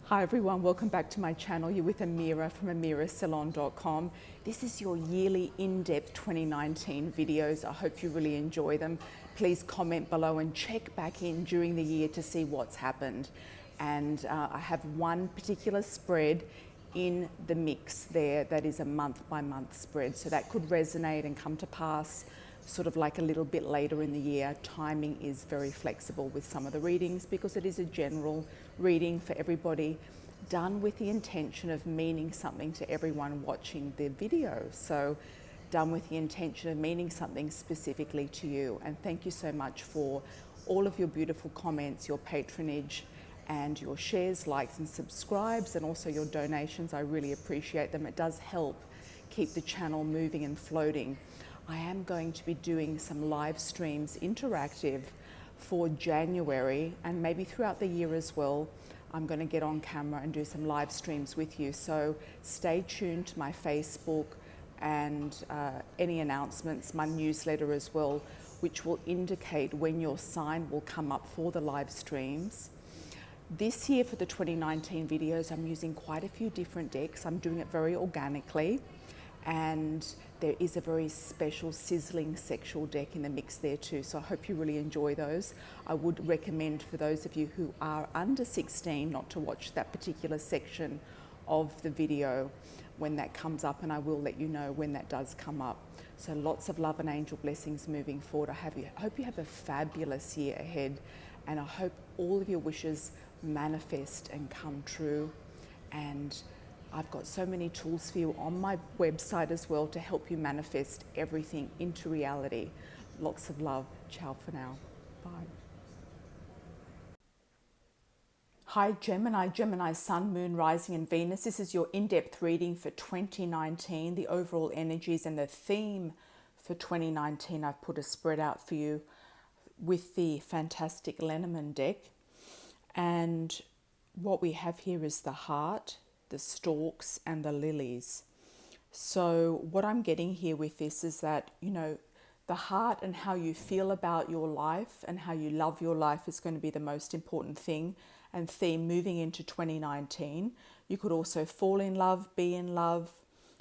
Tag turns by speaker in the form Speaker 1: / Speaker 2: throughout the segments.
Speaker 1: Hi everyone, welcome back to my channel. You're with Amira from amirasalon.com. This is your yearly in-depth 2019 videos. I hope you really enjoy them. Please comment below and check back in during the year to see what's happened. And I have one particular spread in the mix there that is a month by month spread. So that could resonate and come to pass sort of like a little bit later in the year. Timing is very flexible with some of the readings because it is a general reading for everybody, done with the intention of meaning something to everyone watching the video. So done with the intention of meaning something specifically to you. And thank you so much for all of your beautiful comments, your patronage, and your shares, likes and subscribes, and also your donations. I really appreciate them. It does help keep the channel moving and floating. I am going to be doing some live streams, interactive, for January and maybe throughout the year as well. I'm going to get on camera and do some live streams with you. So stay tuned to my Facebook and any announcements, my newsletter as well, which will indicate when your sign will come up for the live streams. This year for the 2019 videos, I'm using quite a few different decks. I'm doing it very organically. And there is a very special sizzling sexual deck in the mix there too. So I hope you really enjoy those. I would recommend for those of you who are under 16 not to watch that particular section of the video when that comes up, and I will let you know when that does come up. So lots of love and angel blessings moving forward. I hope you have a fabulous year ahead, and I hope all of your wishes manifest and come true. And I've got so many tools for you on my website as well to help you manifest everything into reality. Lots of love. Ciao for now. Bye. Hi Gemini, Sun, Moon, Rising and Venus. This is your in-depth reading for 2019, the overall energies and the theme for 2019. I've put a spread out for you with the fantastic Lenormand deck. And what we have here is the heart, the stalks and the lilies. So what I'm getting here with this is that, you know, the heart and how you feel about your life and how you love your life is going to be the most important thing and theme moving into 2019. You could also fall in love, be in love,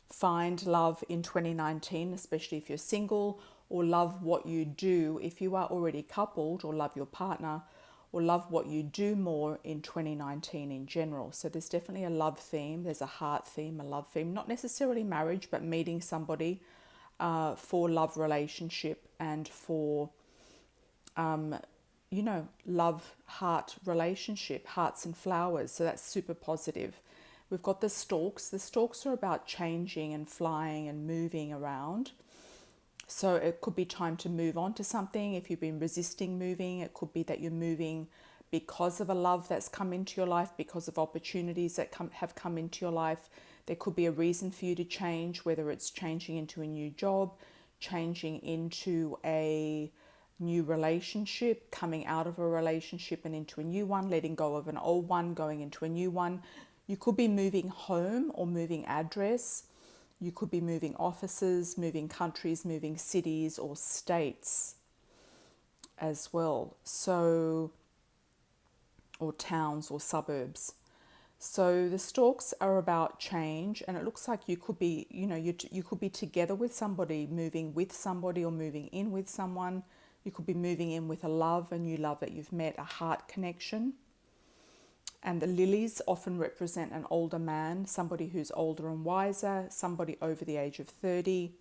Speaker 1: find love in 2019, especially if you're single, or love what you do if you are already coupled, or love your partner, or love what you do more in 2019 in general. So there's definitely a love theme, there's a heart theme, a love theme, not necessarily marriage, but meeting somebody for love relationship and for, you know, love heart relationship, hearts and flowers. So that's super positive. We've got the stalks. The stalks are about changing and flying and moving around. So it could be time to move on to something. If you've been resisting moving, it could be that you're moving because of a love that's come into your life, because of opportunities that have come into your life. There could be a reason for you to change, whether it's changing into a new job, changing into a new relationship, coming out of a relationship and into a new one, letting go of an old one, going into a new one. You could be moving home or moving address. You could be moving offices, moving countries, moving cities or states as well. So, or towns or suburbs. So the stalks are about change, and it looks like you could be, you know, you could be together with somebody, moving with somebody or moving in with someone. You could be moving in with a love, a new love that you've met, a heart connection. And the lilies often represent an older man, somebody who's older and wiser, somebody over the age of 30,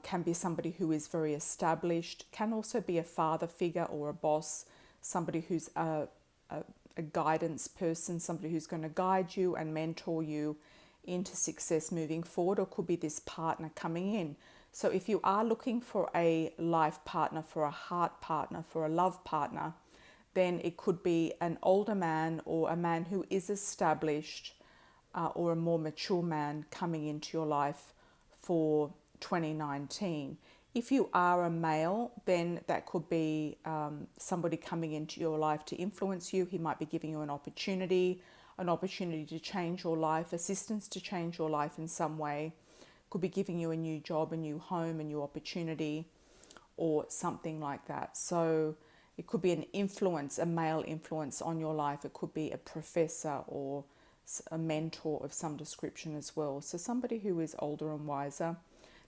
Speaker 1: can be somebody who is very established, can also be a father figure or a boss, somebody who's a guidance person, somebody who's going to guide you and mentor you into success moving forward, or could be this partner coming in. So if you are looking for a life partner, for a heart partner, for a love partner, then it could be an older man or a man who is established or a more mature man coming into your life for 2019. If you are a male, then that could be somebody coming into your life to influence you. He might be giving you an opportunity to change your life, assistance to change your life in some way. Could be giving you a new job, a new home, a new opportunity, or something like that. So It could be an influence, a male influence on your life. It could be a professor or a mentor of some description as well. So somebody who is older and wiser.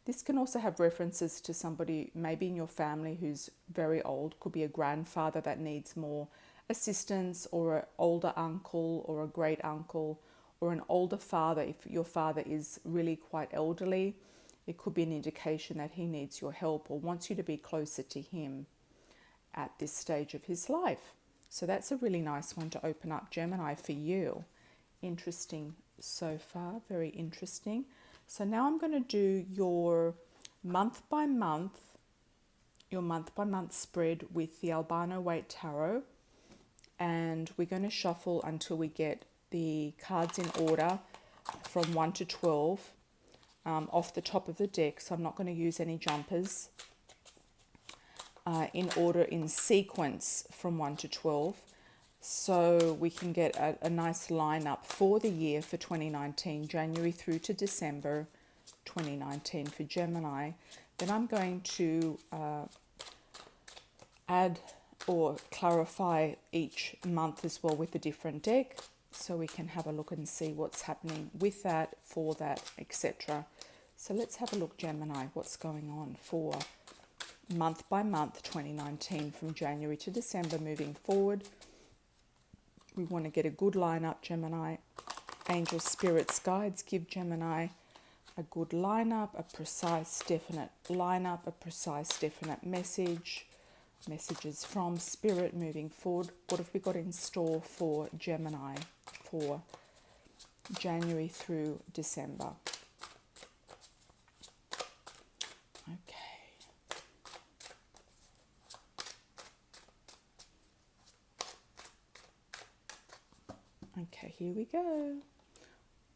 Speaker 1: This can also have references to somebody maybe in your family who's very old. Could be a grandfather that needs more assistance, or an older uncle or a great uncle, or an older father. If your father is really quite elderly, it could be an indication that he needs your help or wants you to be closer to him at this stage of his life. So that's a really nice one to open up, Gemini, for you. Interesting so far, very interesting. So now I'm going to do your month by month spread with the Albino Weight Tarot, and we're going to shuffle until we get the cards in order from 1 to 12 off the top of the deck. So I'm not going to use any jumpers. In order, in sequence from 1 to 12, so we can get a nice lineup for the year for 2019, January through to December 2019 for Gemini. Then I'm going to add or clarify each month as well with a different deck, so we can have a look and see what's happening with that, for that, etc. So let's have a look, Gemini, what's going on for month by month 2019 from January to December moving forward. We want to get a good lineup, Gemini. Angel spirits guides give Gemini a good lineup, a precise definite lineup, a precise definite message, messages from spirit moving forward. What have we got in store for Gemini for January through December? Okay. Okay, here we go.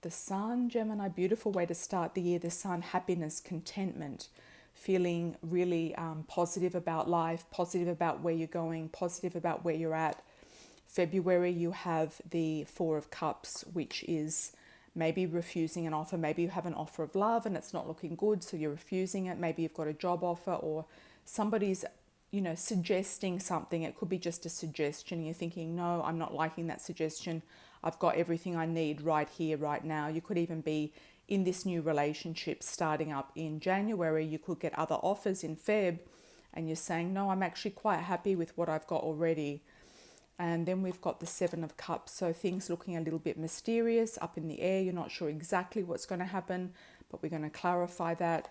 Speaker 1: The Sun, Gemini, beautiful way to start the year. The Sun, happiness, contentment, feeling really positive about life, positive about where you're going, positive about where you're at. February, you have the Four of Cups, which is maybe refusing an offer. Maybe you have an offer of love and it's not looking good, so you're refusing it. Maybe you've got a job offer, or somebody's suggesting something. It could be just a suggestion. You're thinking, no, I'm not liking that suggestion. I've got everything I need right here, right now. You could even be in this new relationship starting up in January. You could get other offers in Feb, and you're saying, no, I'm actually quite happy with what I've got already. And then we've got the Seven of Cups. So things looking a little bit mysterious, up in the air. You're not sure exactly what's going to happen, but we're going to clarify that.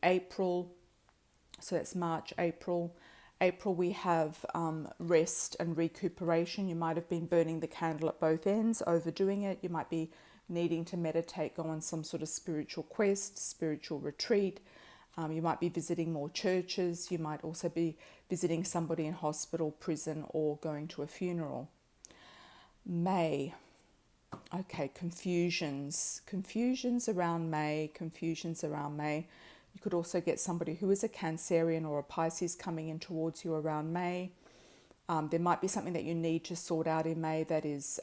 Speaker 1: April, so that's March, April. April, we have rest and recuperation. You might have been burning the candle at both ends, overdoing it. You might be needing to meditate, go on some sort of spiritual quest, spiritual retreat. You might be visiting more churches. You might also be visiting somebody in hospital, prison, or going to a funeral. May. Okay, confusions around May. You could also get somebody who is a Cancerian or a Pisces coming in towards you around May. There might be something that you need to sort out in May that is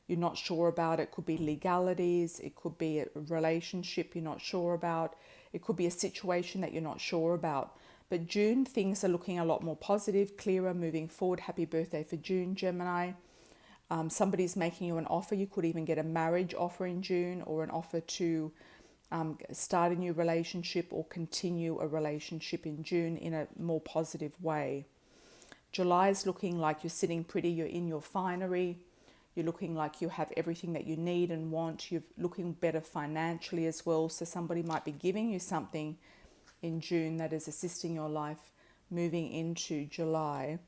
Speaker 1: you're not sure about. It could be legalities. It could be a relationship you're not sure about. It could be a situation that you're not sure about. But June, things are looking a lot more positive, clearer, moving forward. Happy birthday for June, Gemini. Somebody's making you an offer. You could even get a marriage offer in June, or an offer to start a new relationship or continue a relationship in June in a more positive way. July is looking like you're sitting pretty, you're in your finery, you're looking like you have everything that you need and want, you're looking better financially as well. So somebody might be giving you something in June that is assisting your life moving into July.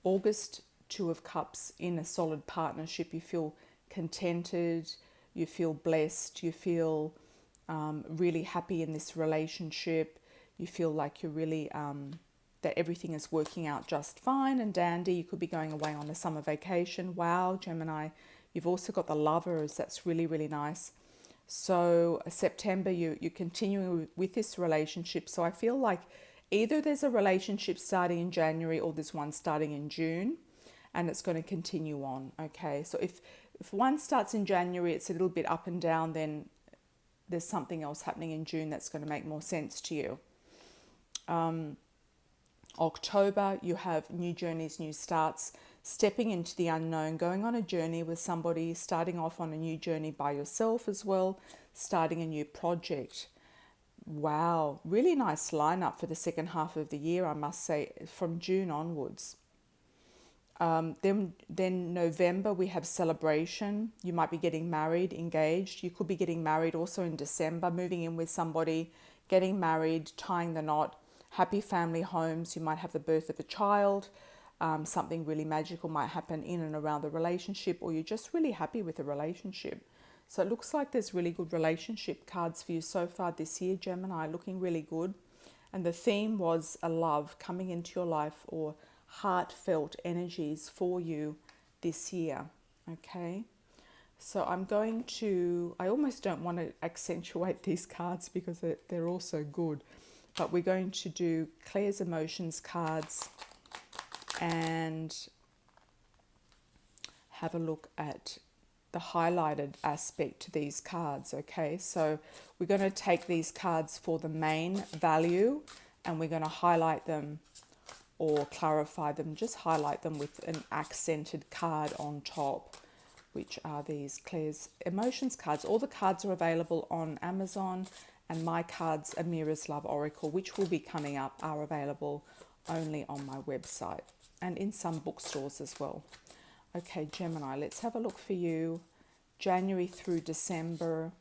Speaker 1: August, Two of Cups, in a solid partnership. You feel contented, you feel blessed, you feel really happy in this relationship. You feel like you're really, that everything is working out just fine and dandy. You could be going away on a summer vacation. Wow, Gemini. You've also got the Lovers. That's really, really nice. So September, you're continuing with this relationship. So I feel like either there's a relationship starting in January or there's one starting in June, and it's going to continue on. Okay, so if one starts in January, it's a little bit up and down, then there's something else happening in June that's going to make more sense to you. October, you have new journeys, new starts, stepping into the unknown, going on a journey with somebody, starting off on a new journey by yourself as well, starting a new project. Wow, really nice lineup for the second half of the year, I must say, from June onwards. Then November, we have celebration. You might be getting married, engaged. You could be getting married also in December, moving in with somebody, getting married, tying the knot. Happy family homes. You might have the birth of a child. Something really magical might happen in and around the relationship, or you're just really happy with the relationship. So it looks like there's really good relationship cards for you so far this year, Gemini, looking really good. And the theme was a love coming into your life, or heartfelt energies for you this year. Okay, so I almost don't want to accentuate these cards because they're all so good, but we're going to do Claire's emotions cards and have a look at the highlighted aspect to these cards. Okay, so we're going to take these cards for the main value and we're going to highlight them or clarify them, just highlight them with an accented card on top, which are these Claire's emotions cards. All the cards are available on Amazon, and my cards, Amira's Love Oracle, which will be coming up, are available only on my website and in some bookstores as well. Okay, Gemini, let's have a look for you. January through December.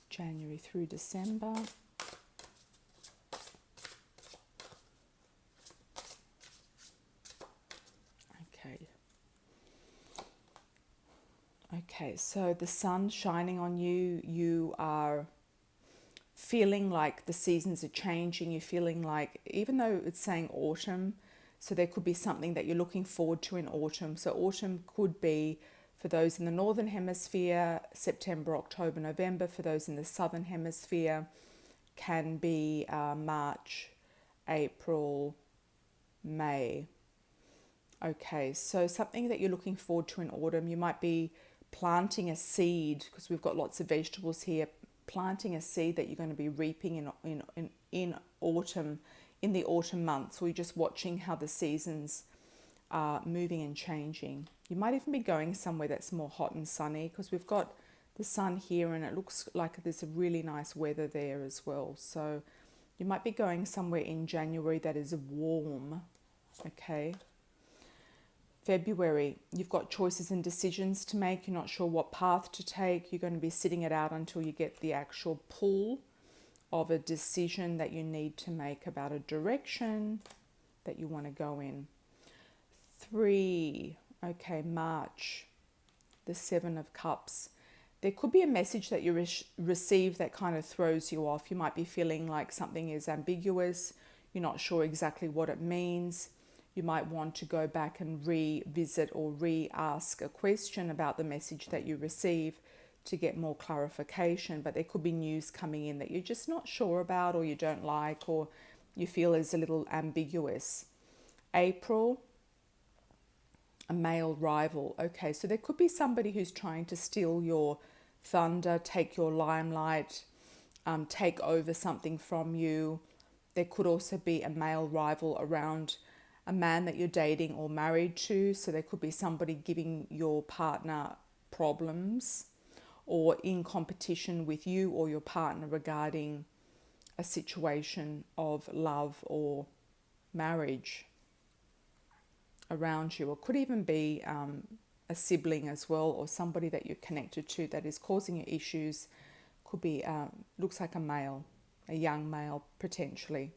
Speaker 1: January through December. Okay, so the sun shining on you, you are feeling like the seasons are changing. You're feeling like, even though it's saying autumn, so there could be something that you're looking forward to in autumn. So autumn could be, for those in the Northern Hemisphere, September, October, November. For those in the Southern Hemisphere, can be March, April, May. Okay, so something that you're looking forward to in autumn, you might be planting a seed, because we've got lots of vegetables here, planting a seed that you're going to be reaping in autumn, in the autumn months, or you're just watching how the seasons are moving and changing. You might even be going somewhere that's more hot and sunny, because we've got the sun here and it looks like there's a really nice weather there as well. So you might be going somewhere in January that is warm. Okay. February, you've got choices and decisions to make. You're not sure what path to take. You're going to be sitting it out until you get the actual pull of a decision that you need to make about a direction that you want to go in. 3, okay, March, the 7 of Cups. There could be a message that you receive that kind of throws you off. You might be feeling like something is ambiguous. You're not sure exactly what it means. You might want to go back and revisit or re-ask a question about the message that you receive to get more clarification. But there could be news coming in that you're just not sure about, or you don't like, or you feel is a little ambiguous. April, a male rival. Okay, so there could be somebody who's trying to steal your thunder, take your limelight, take over something from you. There could also be a male rival around a man that you're dating or married to. So there could be somebody giving your partner problems, or in competition with you or your partner regarding a situation of love or marriage around you. Or could even be a sibling as well, or somebody that you're connected to that is causing you issues. Could be, looks like a male, a young male potentially.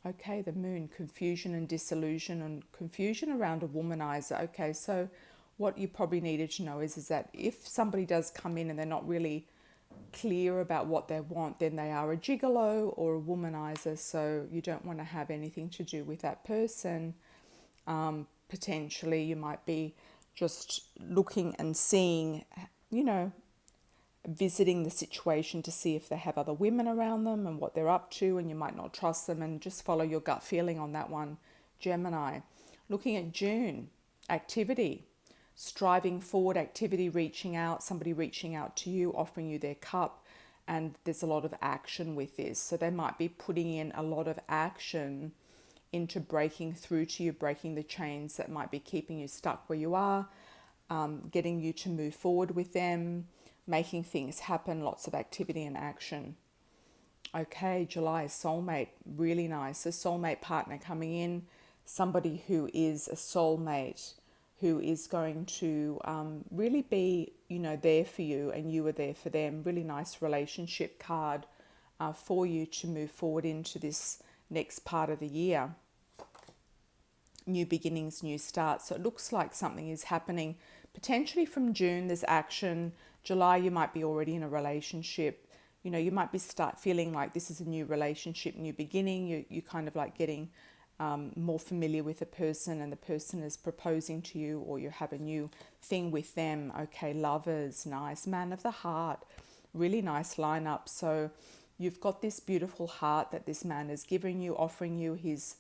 Speaker 1: Okay, the moon, confusion and disillusion, and confusion around a womanizer. Okay, so what you probably needed to know is that if somebody does come in and they're not really clear about what they want, then they are a gigolo or a womanizer. So you don't want to have anything to do with that person. Potentially you might be just looking and seeing, visiting the situation to see if they have other women around them and what they're up to, and you might not trust them, and just follow your gut feeling on that one, Gemini. Looking at June, activity, striving forward activity, reaching out, somebody reaching out to you, offering you their cup, and there's a lot of action with this. So they might be putting in a lot of action into breaking through to you, breaking the chains that might be keeping you stuck where you are, getting you to move forward with them, making things happen, lots of activity and action. Okay, July, soulmate, really nice. A soulmate partner coming in, somebody who is a soulmate, who is going to really be, there for you and you are there for them. Really nice relationship card for you to move forward into this next part of the year. New beginnings, new starts. So it looks like something is happening. Potentially from June, there's action. July, you might be already in a relationship. You might be start feeling like this is a new relationship, new beginning. You kind of like getting more familiar with a person, and the person is proposing to you, or you have a new thing with them. Okay, lovers, nice. Man of the heart, really nice lineup. So you've got this beautiful heart that this man has given you, offering you his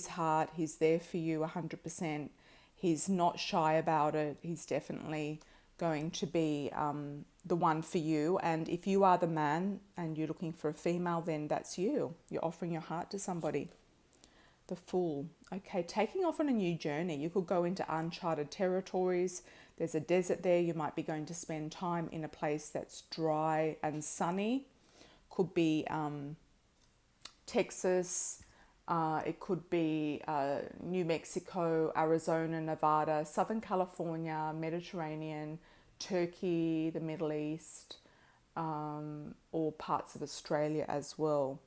Speaker 1: heart. He's there for you 100%. He's not shy about it. He's definitely going to be the one for you. And if you are the man and you're looking for a female, then that's you. You're offering your heart to somebody. The Fool. Okay, taking off on a new journey. You could go into uncharted territories. There's a desert there. You might be going to spend time in a place that's dry and sunny. Could be Texas. It could be New Mexico, Arizona, Nevada, Southern California, Mediterranean, Turkey, the Middle East, or parts of Australia as well.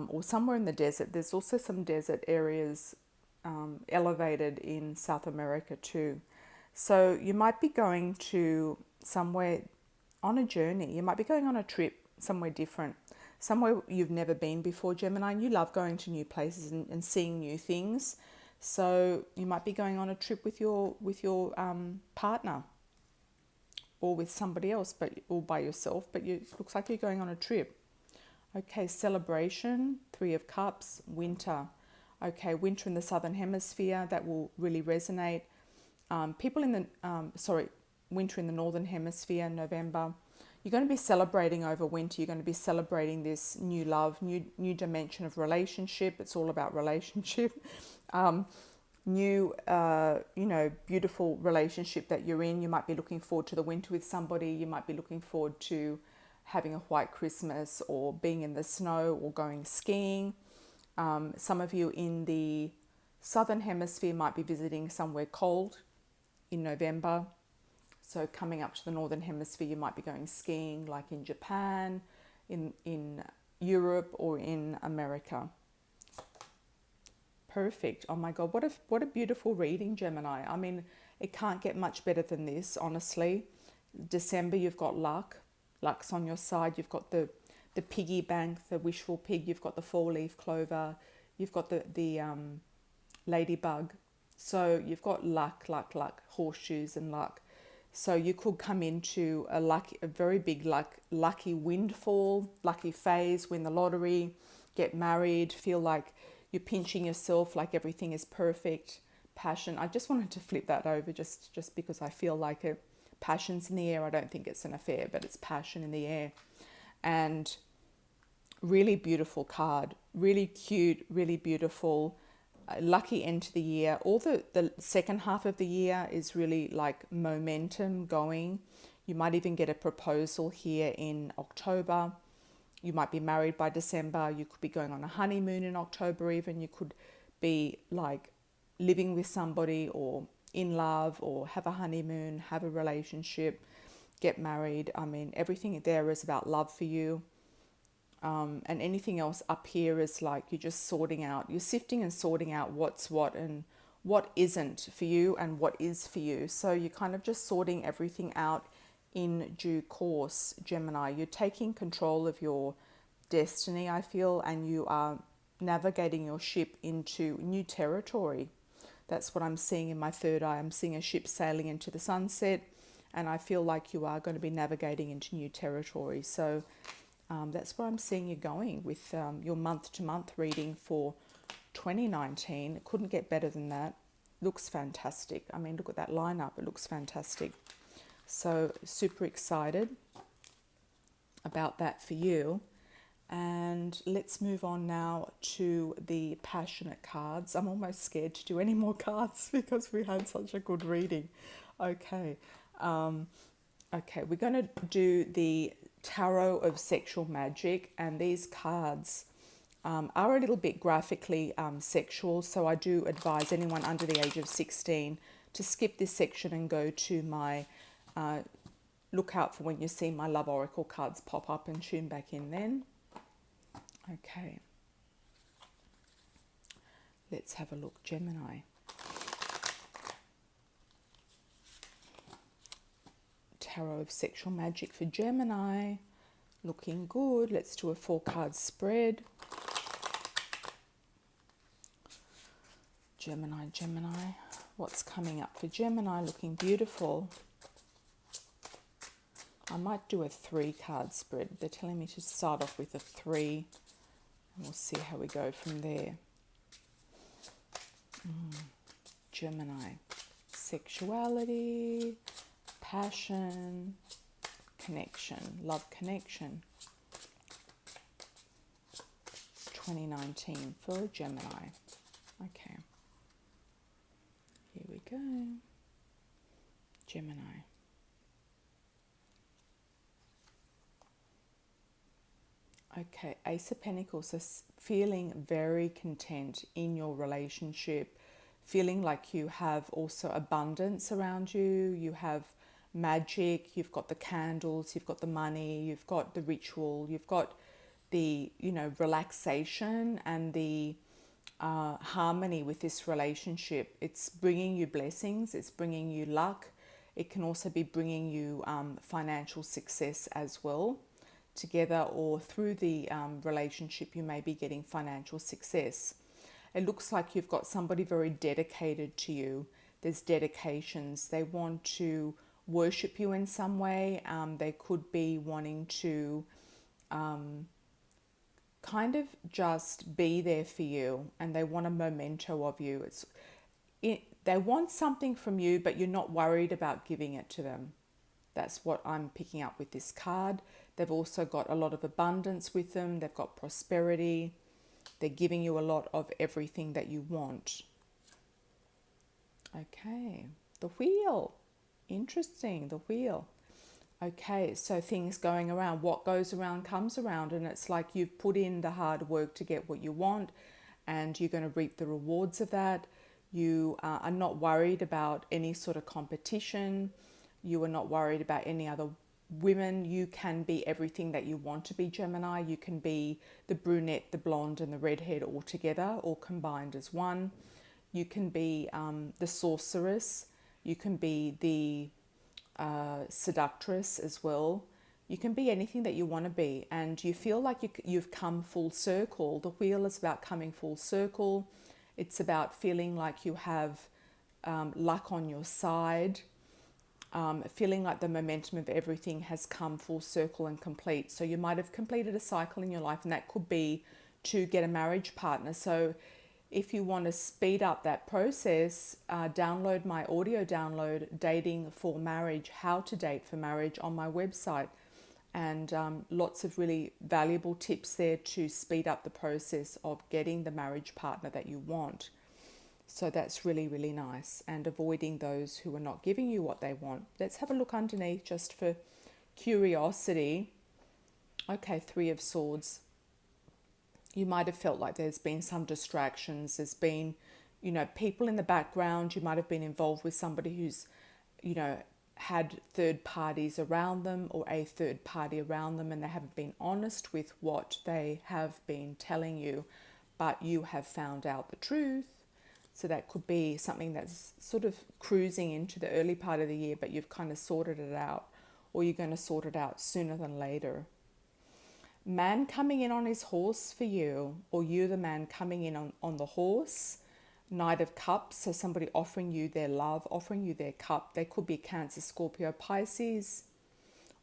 Speaker 1: Or somewhere in the desert. There's also some desert areas elevated in South America too. So you might be going to somewhere on a journey. You might be going on a trip somewhere different, somewhere you've never been before, Gemini. And you love going to new places and seeing new things. So you might be going on a trip with your partner, or with somebody else, or by yourself. But it looks like you're going on a trip. Okay, celebration, 3 of Cups, winter. Okay, winter in the Southern Hemisphere, that will really resonate. Winter in the Northern Hemisphere, November. You're going to be celebrating over winter. You're going to be celebrating this new love, new dimension of relationship. It's all about relationship. Beautiful relationship that you're in. You might be looking forward to the winter with somebody. You might be looking forward to having a white Christmas, or being in the snow, or going skiing. Some of you in the Southern Hemisphere might be visiting somewhere cold in November. So coming up to the Northern Hemisphere, you might be going skiing, like in Japan, in Europe, or in America. Perfect. Oh my God, what a beautiful reading, Gemini. I mean, it can't get much better than this, honestly. December, you've got luck. Luck's on your side. You've got the piggy bank, the wishful pig. You've got the 4-leaf clover. You've got the ladybug. So you've got luck, horseshoes and luck. So you could come into a very big lucky windfall, lucky phase, win the lottery, get married, feel like you're pinching yourself, like everything is perfect. Passion. I just wanted to flip that over just because I feel like it. Passion's in the air. I don't think it's an affair, but it's passion in the air. And really beautiful card. Really cute, really beautiful. Lucky end to the year. All the second half of the year is really like momentum going. You might even get a proposal here in October. You might be married by December. You could be going on a honeymoon in October even. You could be like living with somebody, or in love, or have a honeymoon, have a relationship, get married. I mean, everything there is about love for you. And anything else up here is like you're just you're sifting and sorting out what's what and what isn't for you and what is for you. So you're kind of just sorting everything out in due course, Gemini. You're taking control of your destiny, I feel, and you are navigating your ship into new territory. That's what I'm seeing in my third eye. I'm seeing a ship sailing into the sunset, and I feel like you are going to be navigating into new territory. So that's where I'm seeing you going with your month-to-month reading for 2019. It couldn't get better than that. Looks fantastic. I mean, look at that lineup. It looks fantastic. So super excited. about that for you. And let's move on now to the passionate cards. I'm almost scared to do any more cards because we had such a good reading. Okay, we're going to do the Tarot of Sexual Magic, and these cards are a little bit graphically sexual, so I do advise anyone under the age of 16 to skip this section and go to my look out for when you see my Love Oracle cards pop up and tune back in then. Okay, let's have a look. Gemini. Tarot of Sexual Magic for Gemini. Looking good. Let's do a 4-card spread. Gemini. What's coming up for Gemini? Looking beautiful. I might do a 3-card spread. They're telling me to start off with a 3. And we'll see how we go from there. Gemini. Sexuality, passion, connection, love connection. 2019 for Gemini. Okay. Here we go. Gemini. Okay, Ace of Pentacles. So feeling very content in your relationship, feeling like you have also abundance around you, you have magic, you've got the candles, you've got the money, you've got the ritual, you've got the, relaxation and the harmony with this relationship. It's bringing you blessings, it's bringing you luck. It can also be bringing you financial success as well. Together or through the relationship, you may be getting financial success. It looks like you've got somebody very dedicated to you. There's dedications. They want to worship you in some way. They could be wanting to kind of just be there for you, and they want a memento of you. They want something from you, but you're not worried about giving it to them. That's what I'm picking up with this card. They've also got a lot of abundance with them. They've got prosperity. They're giving you a lot of everything that you want. Okay, the wheel. Interesting, the wheel. Okay, so things going around. What goes around comes around, and it's like you've put in the hard work to get what you want, and you're going to reap the rewards of that. You are not worried about any sort of competition. You are not worried about any other women. You can be everything that you want to be, Gemini. You can be the brunette, the blonde, and the redhead all together, all combined as one. You can be the sorceress. You can be the seductress as well. You can be anything that you want to be, and you feel like you've come full circle. The wheel is about coming full circle. It's about feeling like you have luck on your side. Feeling like the momentum of everything has come full circle and complete. So you might have completed a cycle in your life, and that could be to get a marriage partner. So if you want to speed up that process, download my audio download, Dating for Marriage, How to Date for Marriage, on my website. And lots of really valuable tips there to speed up the process of getting the marriage partner that you want. So that's really, really nice, and avoiding those who are not giving you what they want. Let's have a look underneath just for curiosity. Okay, 3 of Swords. You might have felt like there's been some distractions. There's been, people in the background. You might have been involved with somebody who's, had third parties around them, or a third party around them, and they haven't been honest with what they have been telling you, but you have found out the truth. So that could be something that's sort of cruising into the early part of the year, but you've kind of sorted it out, or you're going to sort it out sooner than later. Man coming in on his horse for you, or you the man coming in on the horse. Knight of Cups, so somebody offering you their love, offering you their cup. They could be Cancer, Scorpio, Pisces,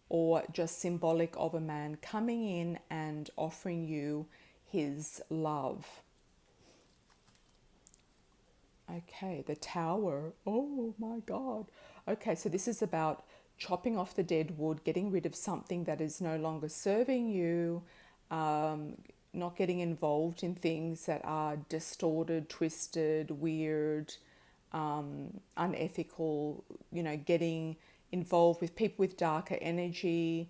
Speaker 1: or just symbolic of a man coming in and offering you his love. Okay, the Tower. Oh my God. Okay, so this is about chopping off the dead wood, getting rid of something that is no longer serving you, not getting involved in things that are distorted, twisted, weird, unethical, getting involved with people with darker energy,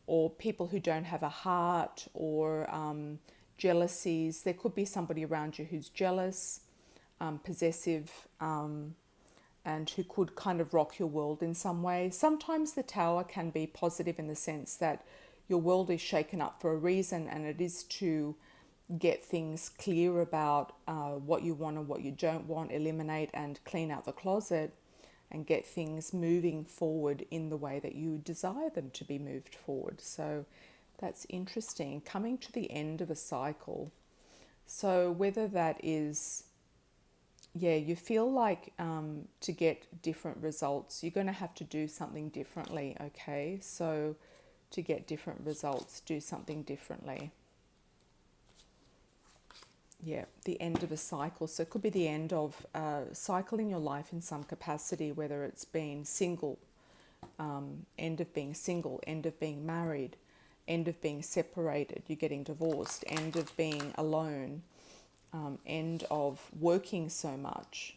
Speaker 1: or people who don't have a heart, or jealousies. There could be somebody around you who's jealous, possessive, and who could kind of rock your world in some way. Sometimes the Tower can be positive in the sense that your world is shaken up for a reason, and it is to get things clear about what you want and what you don't want, eliminate and clean out the closet, and get things moving forward in the way that you desire them to be moved forward. So that's interesting. Coming to the end of a cycle. So whether that is, you feel like to get different results, you're going to have to do something differently, okay? So to get different results, do something differently. Yeah, the end of a cycle. So it could be the end of a cycle in your life in some capacity, whether it's been single, end of being single, end of being married, end of being separated, you're getting divorced, end of being alone, end of working so much,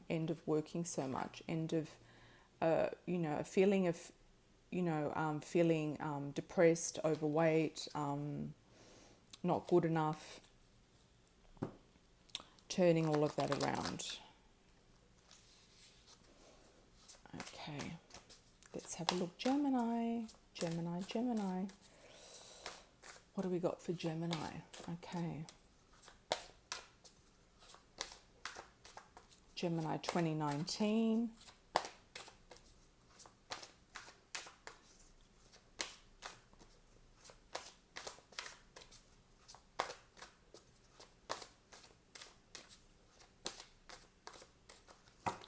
Speaker 1: end of working so much, end of, a feeling of, feeling depressed, overweight, not good enough, turning all of that around. Okay, let's have a look. Gemini. What do we got for Gemini? Okay. Gemini 2019.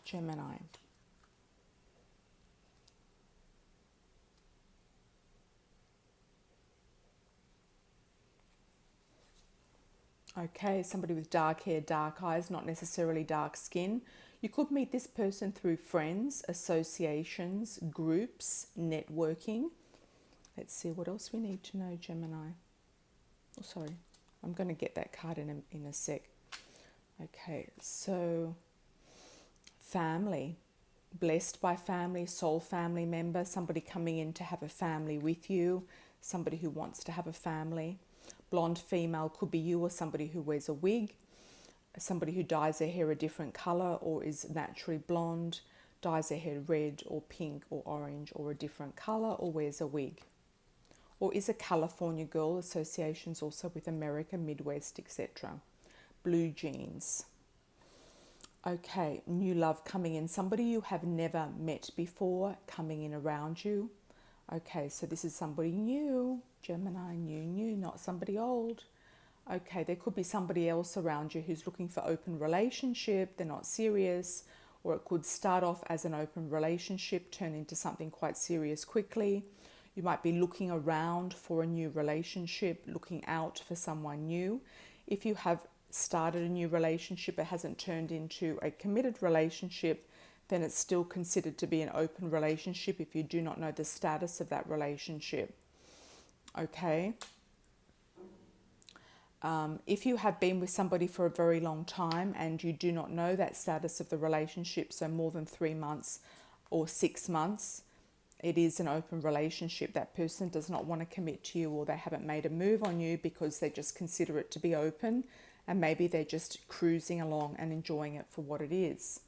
Speaker 1: Gemini. Okay, somebody with dark hair, dark eyes, not necessarily dark skin. You could meet this person through friends, associations, groups, networking. Let's see what else we need to know, Gemini. Oh, sorry, I'm going to get that card in a sec. Okay, so family, blessed by family, soul family member, somebody coming in to have a family with you, somebody who wants to have a family. Blonde female could be you or somebody who wears a wig, somebody who dyes their hair a different color or is naturally blonde, dyes their hair red or pink or orange or a different color, or wears a wig. Or is a California girl, associations also with America, Midwest, etc. Blue jeans. Okay, new love coming in, somebody you have never met before coming in around you. Okay, so this is somebody new, Gemini, new, not somebody old. Okay, there could be somebody else around you who's looking for open relationship, they're not serious, or it could start off as an open relationship, turn into something quite serious quickly. You might be looking around for a new relationship, looking out for someone new. If you have started a new relationship, it hasn't turned into a committed relationship, then it's still considered to be an open relationship if you do not know the status of that relationship. Okay. If you have been with somebody for a very long time and you do not know that status of the relationship, so more than 3 months or 6 months, it is an open relationship. That person does not want to commit to you, or they haven't made a move on you because they just consider it to be open, and maybe they're just cruising along and enjoying it for what it is.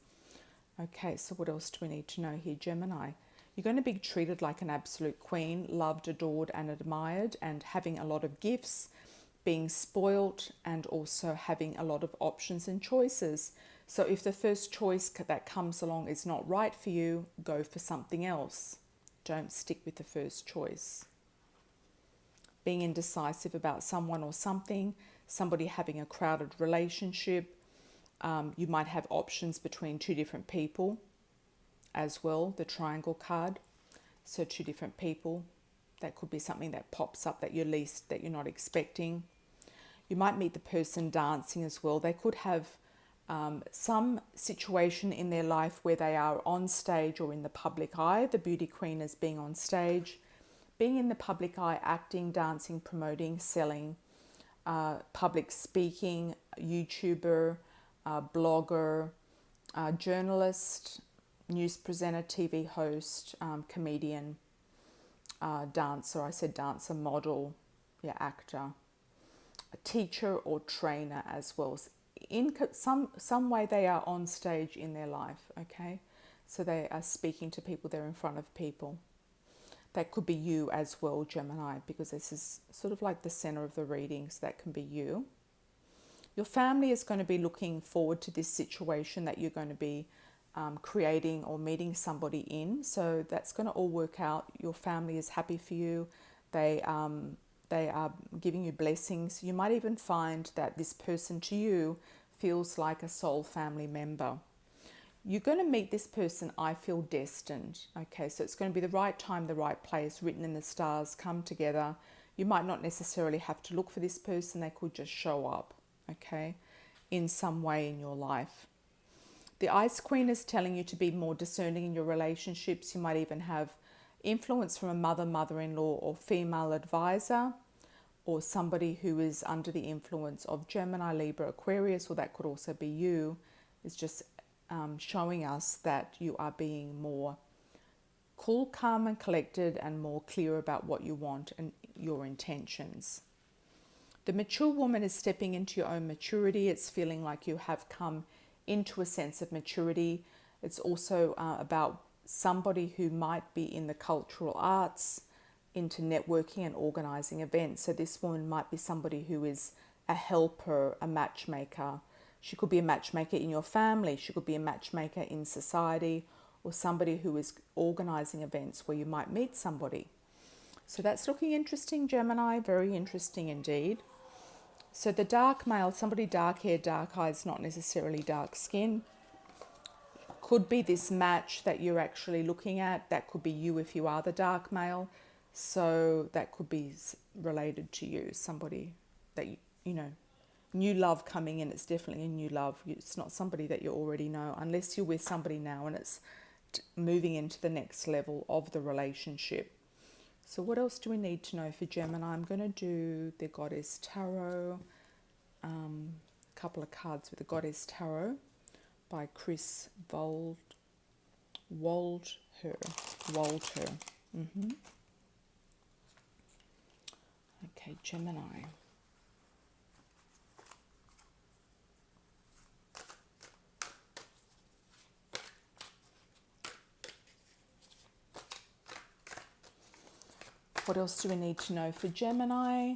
Speaker 1: Okay, so what else do we need to know here, Gemini? You're going to be treated like an absolute queen, loved, adored and admired, and having a lot of gifts, being spoilt, and also having a lot of options and choices. So if the first choice that comes along is not right for you, go for something else. Don't stick with the first choice. Being indecisive about someone or something, somebody having a crowded relationship. You might have options between 2 different people as well, the triangle card. So 2 different people. That could be something that pops up that you're not expecting. You might meet the person dancing as well. They could have some situation in their life where they are on stage or in the public eye. The beauty queen is being on stage, being in the public eye, acting, dancing, promoting, selling, public speaking, YouTuber, blogger, journalist, news presenter, TV host, comedian, dancer, I said dancer, model, yeah, actor, a teacher or trainer as well. In some way they are on stage in their life, okay? So they are speaking to people, they're in front of people. That could be you as well, Gemini, because this is sort of like the center of the reading, so that can be you. Your family is going to be looking forward to this situation that you're going to be creating or meeting somebody in. So that's going to all work out. Your family is happy for you. They are giving you blessings. You might even find that this person to you feels like a soul family member. You're going to meet this person, I feel destined. Okay, so it's going to be the right time, the right place, written in the stars, come together. You might not necessarily have to look for this person. They could just show up, okay, in some way in your life. The Ice Queen is telling you to be more discerning in your relationships. You might even have influence from a mother, mother-in-law, or female advisor, or somebody who is under the influence of Gemini, Libra, Aquarius, or that could also be you, is just showing us that you are being more cool, calm and collected and more clear about what you want and your intentions. The mature woman is stepping into your own maturity. It's feeling like you have come into a sense of maturity. It's also about somebody who might be in the cultural arts, into networking and organizing events. So this woman might be somebody who is a helper, a matchmaker. She could be a matchmaker in your family. She could be a matchmaker in society, or somebody who is organizing events where you might meet somebody. So that's looking interesting, Gemini, very interesting indeed. So the dark male, somebody dark hair, dark eyes, not necessarily dark skin, could be this match that you're actually looking at. That could be you if you are the dark male. So that could be related to you, somebody that, you know, new love coming in. It's definitely a new love. It's not somebody that you already know, unless you're with somebody now and it's moving into the next level of the relationship. So what else do we need to know for Gemini? I'm going to do the Goddess Tarot, a couple of cards with the Goddess Tarot by Chris Walter. Okay, Gemini. What else do we need to know for Gemini?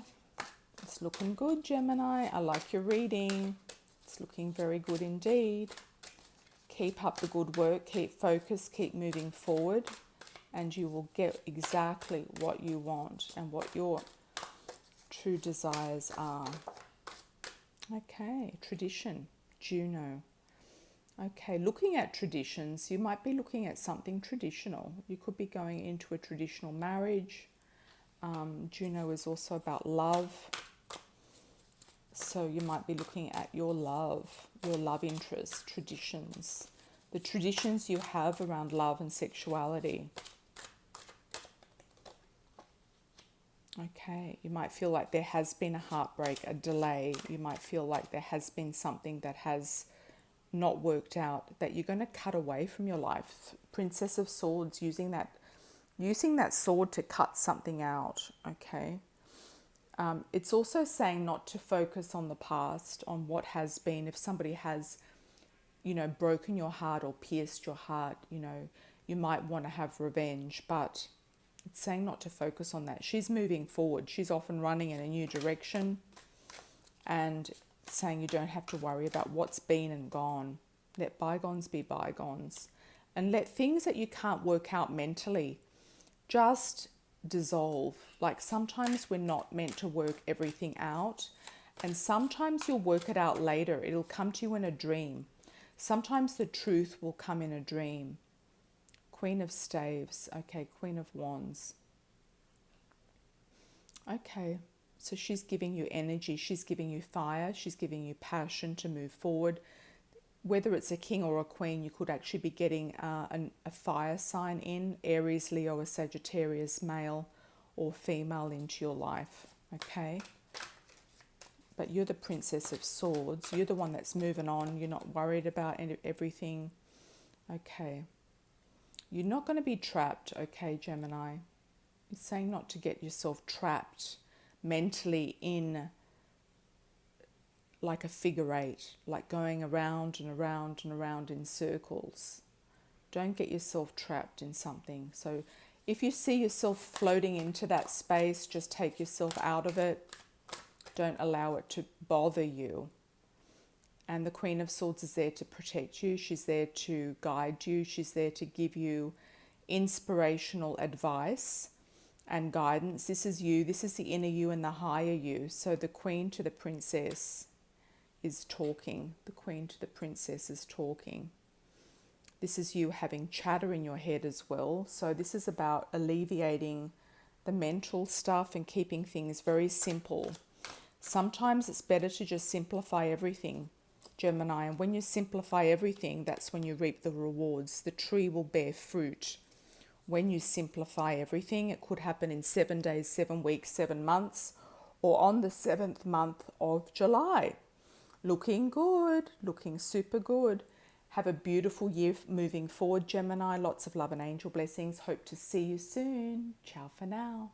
Speaker 1: It's looking good, Gemini. I like your reading. It's looking very good indeed. Keep up the good work, keep focused, keep moving forward, and you will get exactly what you want and what your true desires are. Okay, tradition, Juno. Okay, looking at traditions, you might be looking at something traditional. You could be going into a traditional marriage. Juno is also about love. So you might be looking at your love interests, traditions, the traditions you have around love and sexuality. Okay, you might feel like there has been a heartbreak, a delay. You might feel like there has been something that has not worked out, that you're going to cut away from your life. Princess of Swords, using that sword to cut something out, okay? It's also saying not to focus on the past, on what has been. If somebody has, broken your heart or pierced your heart, you might want to have revenge, but it's saying not to focus on that. She's moving forward. She's often running in a new direction, and saying you don't have to worry about what's been and gone. Let bygones be bygones, and let things that you can't work out mentally just dissolve. Like sometimes we're not meant to work everything out, and sometimes you'll work it out later. It'll come to you in a dream. Sometimes the truth will come in a dream. Queen of Staves. Okay, Queen of Wands. Okay, so she's giving you energy. She's giving you fire. She's giving you passion to move forward. whether it's a king or a queen, you could actually be getting a fire sign in, Aries, Leo, or Sagittarius, male or female, into your life, okay? But you're the Princess of Swords. You're the one that's moving on. You're not worried about everything, okay? You're not going to be trapped, okay, Gemini? It's saying not to get yourself trapped mentally in like a figure eight, like going around and around and around in circles. Don't get yourself trapped in something. So if you see yourself floating into that space, just take yourself out of it. Don't allow it to bother you. And the Queen of Swords is there to protect you. She's there to guide you. She's there to give you inspirational advice and guidance. This is you. This is the inner you and the higher you. So the Queen to the Princess is talking. The Queen to the Princess is talking. This is you having chatter in your head as well. So this is about alleviating the mental stuff and keeping things very simple. Sometimes it's better to just simplify everything, Gemini. And when you simplify everything, that's when you reap the rewards. The tree will bear fruit. When you simplify everything, it could happen in 7 days, 7 weeks, 7 months, or on the 7th month of July. Looking good, looking super good. Have a beautiful year moving forward, Gemini. Lots of love and angel blessings. Hope to see you soon. Ciao for now.